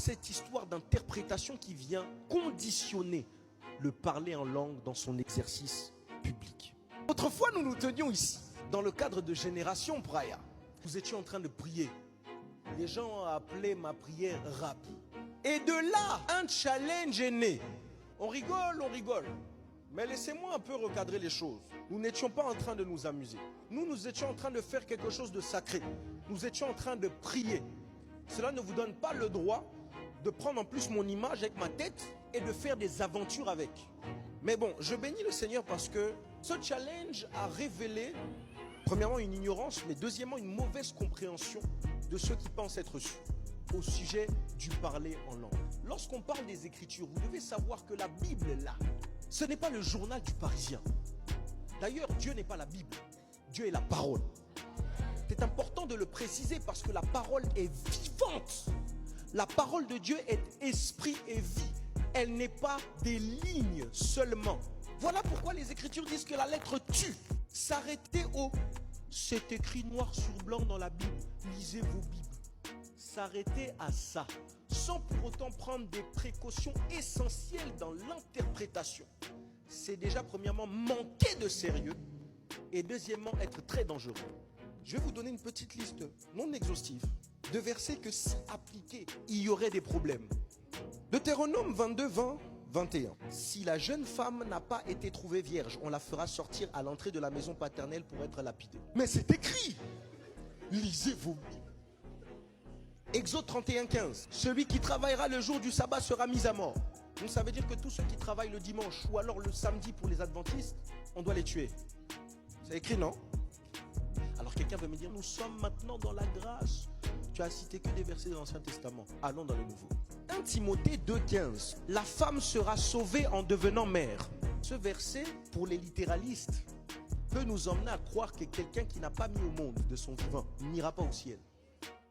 cette histoire d'interprétation qui vient conditionner le parler en langue dans son exercice public. Autrefois, nous nous tenions ici, dans le cadre de Génération Praia. Nous étions en train de prier. Les gens appelaient ma prière rap. Et de là, un challenge est né. On rigole. Mais laissez-moi un peu recadrer les choses. Nous n'étions pas en train de nous amuser. Nous étions en train de faire quelque chose de sacré. Nous étions en train de prier. Cela ne vous donne pas le droit de prendre en plus mon image avec ma tête et de faire des aventures avec. Mais bon, je bénis le Seigneur parce que ce challenge a révélé, premièrement, une ignorance, mais deuxièmement, une mauvaise compréhension de ceux qui pensent être reçus au sujet du parler en langue. Lorsqu'on parle des Écritures, vous devez savoir que la Bible, là, ce n'est pas le journal du Parisien. D'ailleurs, Dieu n'est pas la Bible. Dieu est la parole. C'est important de le préciser parce que la parole est vivante. La parole de Dieu est esprit et vie. Elle n'est pas des lignes seulement. Voilà pourquoi les Écritures disent que la lettre tue. S'arrêter au « c'est écrit noir sur blanc dans la Bible, lisez vos Bibles ». S'arrêter à ça, sans pour autant prendre des précautions essentielles dans l'interprétation. C'est déjà premièrement manquer de sérieux et deuxièmement être très dangereux. Je vais vous donner une petite liste non exhaustive de versets que si appliqués, il y aurait des problèmes. Deutéronome 22, 20, 21. Si la jeune femme n'a pas été trouvée vierge, on la fera sortir à l'entrée de la maison paternelle pour être lapidée. Mais c'est écrit. Lisez vos Bibles. Exode 31, 15. Celui qui travaillera le jour du sabbat sera mis à mort. Donc ça veut dire que tous ceux qui travaillent le dimanche ou alors le samedi pour les adventistes, on doit les tuer. C'est écrit, non? Alors quelqu'un veut me dire, nous sommes maintenant dans la grâce. Tu as cité que des versets de l'Ancien Testament. Allons dans le Nouveau. 1 Timothée 2, 15. La femme sera sauvée en devenant mère. Ce verset, pour les littéralistes, peut nous emmener à croire que quelqu'un qui n'a pas mis au monde de son vivant n'ira pas au ciel.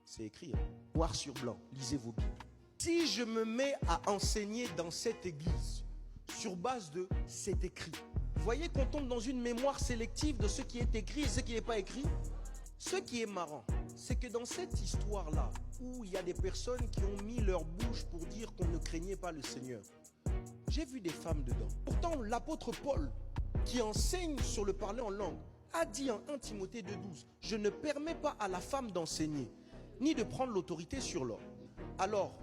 C'est écrit, hein? Noir sur blanc, lisez vos Bibles. Si je me mets à enseigner dans cette église, sur base de c'est écrit, vous voyez qu'on tombe dans une mémoire sélective de ce qui est écrit et ce qui n'est pas écrit. Ce qui est marrant, c'est que dans cette histoire-là, où il y a des personnes qui ont mis leur bouche pour dire qu'on ne craignait pas le Seigneur, j'ai vu des femmes dedans. Pourtant, l'apôtre Paul, qui enseigne sur le parler en langue, a dit en 1 Timothée 2,12, « Je ne permets pas à la femme d'enseigner, ni de prendre l'autorité sur l'homme. » Alors,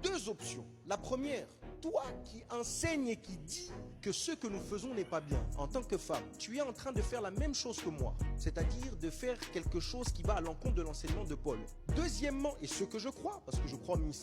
deux options. La première, toi qui enseignes et qui dis que ce que nous faisons n'est pas bien, en tant que femme, tu es en train de faire la même chose que moi, c'est-à-dire de faire quelque chose qui va à l'encontre de l'enseignement de Paul. Deuxièmement, et ce que je crois, parce que je crois au ministère,